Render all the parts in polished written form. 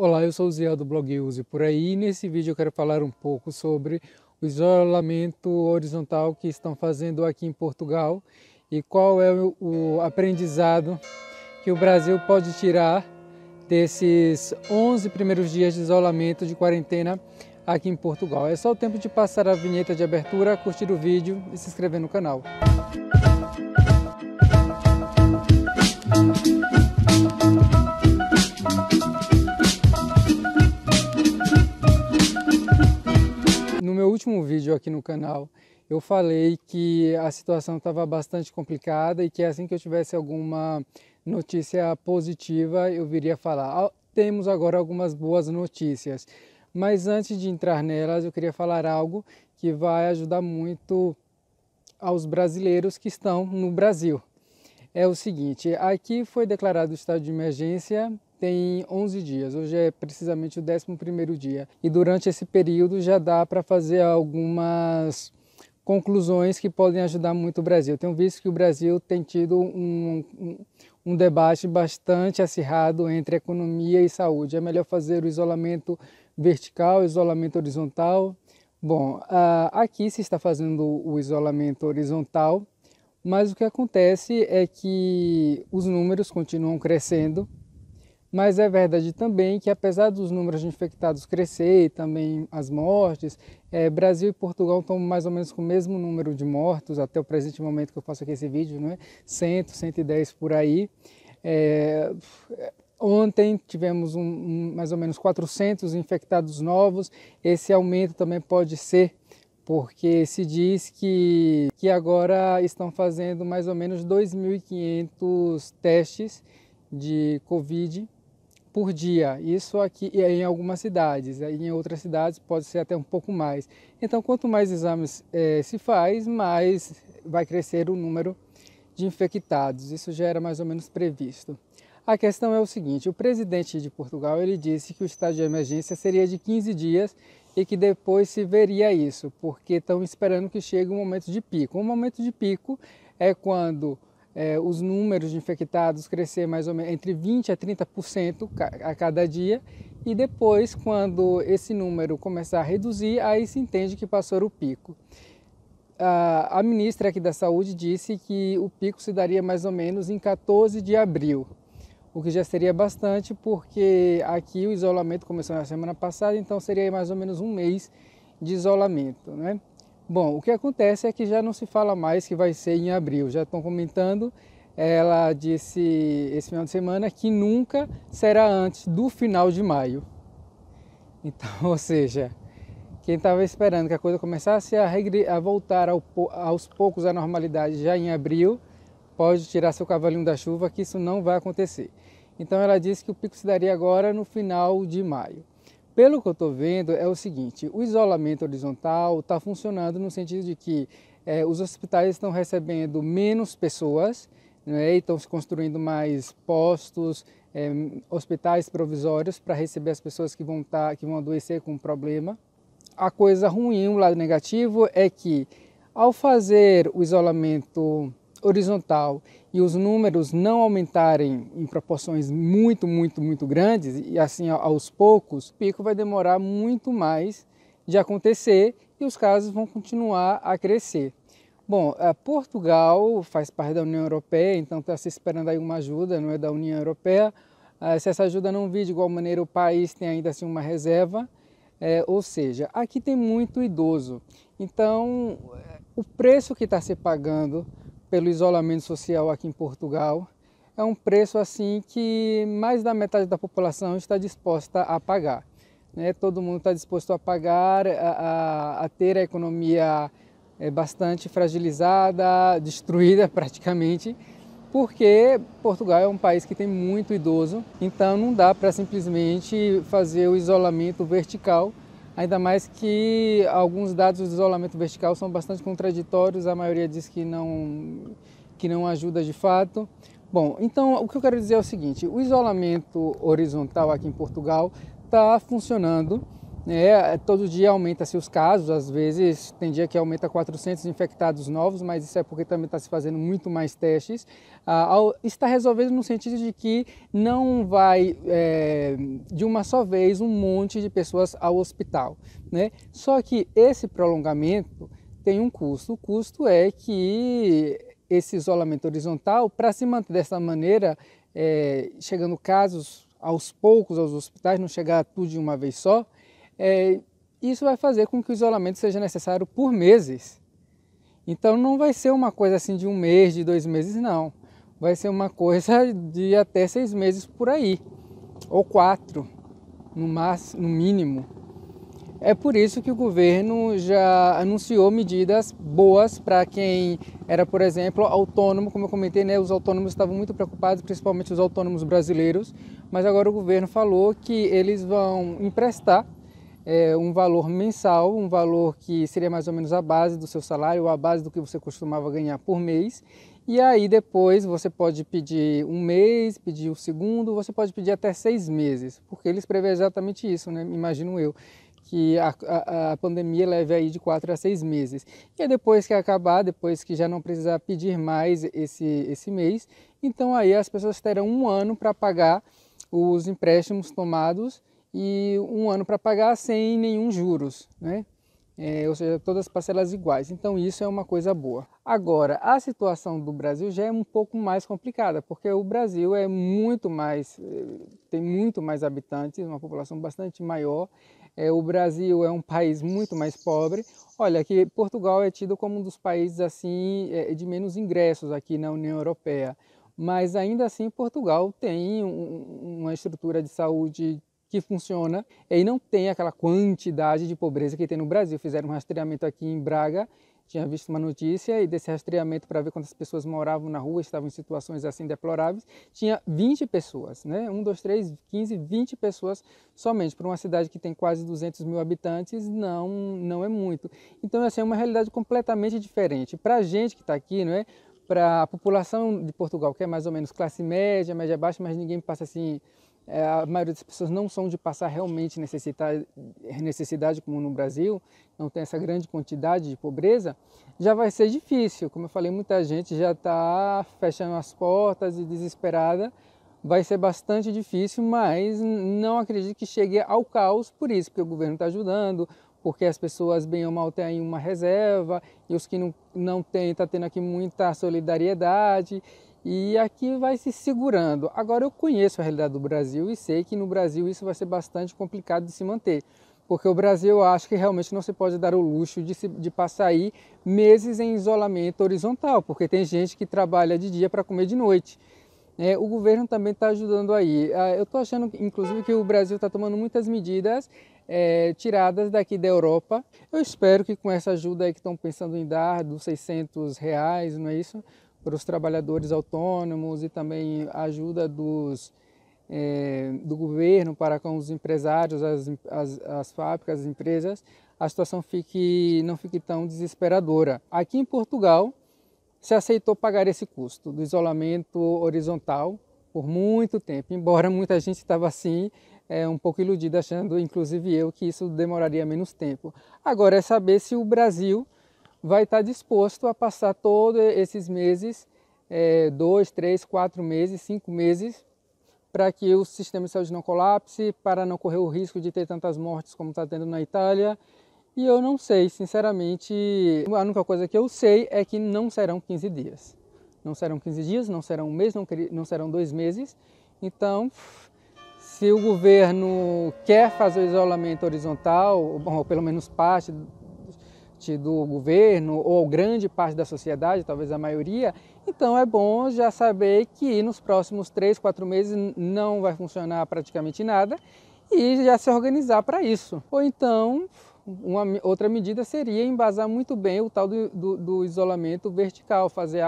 Olá, eu sou o Zé do blog Use Por Aí e nesse vídeo eu quero falar um pouco sobre o isolamento horizontal que estão fazendo aqui em Portugal e qual é o aprendizado que o Brasil pode tirar desses 11 primeiros dias de isolamento de quarentena aqui em Portugal. É só o tempo de passar a vinheta de abertura, curtir o vídeo e se inscrever no canal. No meu último vídeo aqui no canal, eu falei que a situação estava bastante complicada e que assim que eu tivesse alguma notícia positiva, eu viria falar. Temos agora algumas boas notícias, mas antes de entrar nelas, eu queria falar algo que vai ajudar muito aos brasileiros que estão no Brasil. É o seguinte, aqui foi declarado o estado de emergência tem 11 dias, hoje é precisamente o 11º dia. E durante esse período já dá para fazer algumas conclusões que podem ajudar muito o Brasil. Tenho visto que o Brasil tem tido um debate bastante acirrado entre economia e saúde. É melhor fazer o isolamento vertical, isolamento horizontal? Bom, aqui se está fazendo o isolamento horizontal, mas o que acontece é que os números continuam crescendo, mas é verdade também que apesar dos números de infectados crescer e também as mortes, Brasil e Portugal estão mais ou menos com o mesmo número de mortos até o presente momento que eu faço aqui esse vídeo, né? 100, 110 por aí. Ontem tivemos mais ou menos 400 infectados novos. Esse aumento também pode ser porque se diz que agora estão fazendo mais ou menos 2.500 testes de Covid por dia. Isso aqui é em algumas cidades, em outras cidades pode ser até um pouco mais. Então, quanto mais exames se faz, mais vai crescer o número de infectados. Isso já era mais ou menos previsto. A questão é o seguinte, o presidente de Portugal ele disse que o estado de emergência seria de 15 dias e que depois se veria isso, porque estão esperando que chegue um momento de pico. Um momento de pico é quando os números de infectados crescer mais ou menos entre 20% a 30% a cada dia e depois, quando esse número começar a reduzir, aí se entende que passou o pico. A ministra aqui da Saúde disse que o pico se daria mais ou menos em 14 de abril, o que já seria bastante porque aqui o isolamento começou na semana passada, então seria mais ou menos um mês de isolamento, né? Bom, o que acontece é que já não se fala mais que vai ser em abril, já estão comentando, ela disse esse final de semana que nunca será antes do final de maio. Então, ou seja, quem estava esperando que a coisa começasse a voltar aos poucos à normalidade já em abril, pode tirar seu cavalinho da chuva que isso não vai acontecer. Então ela disse que o pico se daria agora no final de maio. Pelo que eu estou vendo é o seguinte, o isolamento horizontal está funcionando no sentido de que os hospitais estão recebendo menos pessoas, né, e estão se construindo mais postos, hospitais provisórios para receber as pessoas que vão adoecer com um problema. A coisa ruim, o lado negativo é que ao fazer o isolamento horizontal e os números não aumentarem em proporções muito grandes e assim aos poucos, o pico vai demorar muito mais de acontecer e os casos vão continuar a crescer. Bom, Portugal faz parte da União Europeia, então está se esperando aí uma ajuda, não é, da União Europeia. Se essa ajuda não vir de igual maneira, o país tem ainda assim uma reserva, ou seja, aqui tem muito idoso, então o preço que está se pagando pelo isolamento social aqui em Portugal é um preço assim que mais da metade da população está disposta a pagar, né? Todo mundo está disposto a pagar, a ter a economia bastante fragilizada, destruída praticamente, porque Portugal é um país que tem muito idoso, então não dá para simplesmente fazer o isolamento vertical, ainda mais que alguns dados do isolamento vertical são bastante contraditórios, a maioria diz que não ajuda de fato. Bom, então o que eu quero dizer é o seguinte, o isolamento horizontal aqui em Portugal está funcionando, né? Todo dia aumenta-se os casos, às vezes tem dia que aumenta 400 infectados novos, mas isso é porque também está se fazendo muito mais testes. Está resolvendo no sentido de que não vai de uma só vez um monte de pessoas ao hospital, né? Só que esse prolongamento tem um custo. O custo é que esse isolamento horizontal, para se manter dessa maneira, chegando casos aos poucos aos hospitais, não chegar tudo de uma vez só, isso vai fazer com que o isolamento seja necessário por meses. Então não vai ser uma coisa assim de um mês, de 2 meses, não. Vai ser uma coisa de até 6 meses por aí, ou 4, no máximo, no mínimo. É por isso que o governo já anunciou medidas boas para quem era, por exemplo, autônomo. Como eu comentei, né, os autônomos estavam muito preocupados, principalmente os autônomos brasileiros, mas agora o governo falou que eles vão emprestar um valor mensal, um valor que seria mais ou menos a base do seu salário, ou a base do que você costumava ganhar por mês. E aí depois você pode pedir um mês, pedir o segundo, você pode pedir até 6 meses, porque eles prevêem exatamente isso, né? Imagino eu, que a pandemia leve aí de 4 a 6 meses. E aí depois que acabar, depois que já não precisar pedir mais esse mês, então aí as pessoas terão 1 ano para pagar os empréstimos tomados e 1 ano para pagar sem nenhum juros, né? Ou seja, todas as parcelas iguais. Então isso é uma coisa boa. Agora, a situação do Brasil já é um pouco mais complicada, porque o Brasil é muito mais, tem muito mais habitantes, uma população bastante maior. O Brasil é um país muito mais pobre. Olha, que Portugal é tido como um dos países assim de menos ingressos aqui na União Europeia, mas ainda assim Portugal tem uma estrutura de saúde que funciona e não tem aquela quantidade de pobreza que tem no Brasil. Fizeram um rastreamento aqui em Braga, tinha visto uma notícia, e desse rastreamento para ver quantas pessoas moravam na rua, estavam em situações assim deploráveis, tinha 20 pessoas, né? 1, 2, 3, 15, 20 pessoas somente. Para uma cidade que tem quase 200 mil habitantes, não é muito. Então, essa é uma realidade completamente diferente. Para a gente que está aqui, não é? Para a população de Portugal, que é mais ou menos classe média, média baixa, mas ninguém passa assim. A maioria das pessoas não são de passar realmente necessidade como no Brasil, não tem essa grande quantidade de pobreza, já vai ser difícil. Como eu falei, muita gente já está fechando as portas e desesperada. Vai ser bastante difícil, mas não acredito que chegue ao caos por isso, porque o governo está ajudando, porque as pessoas bem ou mal têm uma reserva, e os que não têm, está tendo aqui muita solidariedade. E aqui vai se segurando. Agora eu conheço a realidade do Brasil e sei que no Brasil isso vai ser bastante complicado de se manter. Porque o Brasil eu acho que realmente não se pode dar o luxo de passar aí meses em isolamento horizontal, porque tem gente que trabalha de dia para comer de noite. O governo também está ajudando aí. Eu estou achando, inclusive, que o Brasil está tomando muitas medidas tiradas daqui da Europa. Eu espero que com essa ajuda aí que estão pensando em dar, dos R$ 600, não é isso? Para os trabalhadores autônomos e também a ajuda do governo para com os empresários, as fábricas, as empresas, a situação não fique tão desesperadora. Aqui em Portugal, se aceitou pagar esse custo do isolamento horizontal por muito tempo, embora muita gente estava assim, um pouco iludida, achando, inclusive eu, que isso demoraria menos tempo. Agora é saber se o Brasil vai estar disposto a passar todos esses meses, 2, 3, 4 meses, 5 meses, para que o sistema de saúde não colapse, para não correr o risco de ter tantas mortes como está tendo na Itália. E eu não sei, sinceramente, a única coisa que eu sei é que não serão 15 dias. Não serão 15 dias, não serão 1 mês, não serão 2 meses. Então, se o governo quer fazer o isolamento horizontal, ou pelo menos parte do governo ou grande parte da sociedade, talvez a maioria, então é bom já saber que nos próximos 3, 4 meses não vai funcionar praticamente nada e já se organizar para isso. Ou então, outra medida seria embasar muito bem o tal do isolamento vertical, fazer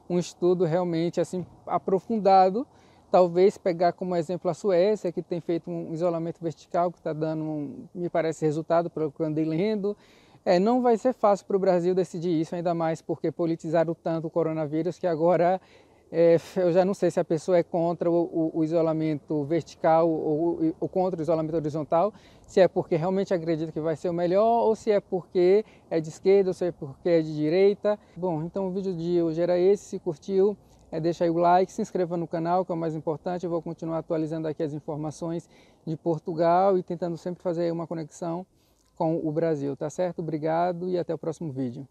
um estudo realmente assim aprofundado, talvez pegar como exemplo a Suécia, que tem feito um isolamento vertical que está dando, me parece, resultado pelo que eu andei lendo. Não vai ser fácil para o Brasil decidir isso, ainda mais porque politizaram tanto o coronavírus que agora eu já não sei se a pessoa é contra o isolamento vertical ou contra o isolamento horizontal, se é porque realmente acredita que vai ser o melhor ou se é porque é de esquerda ou se é porque é de direita. Bom, então o vídeo de hoje era esse. Se curtiu, deixa aí o like, se inscreva no canal, que é o mais importante. Eu vou continuar atualizando aqui as informações de Portugal e tentando sempre fazer uma conexão com o Brasil, tá certo? Obrigado e até o próximo vídeo.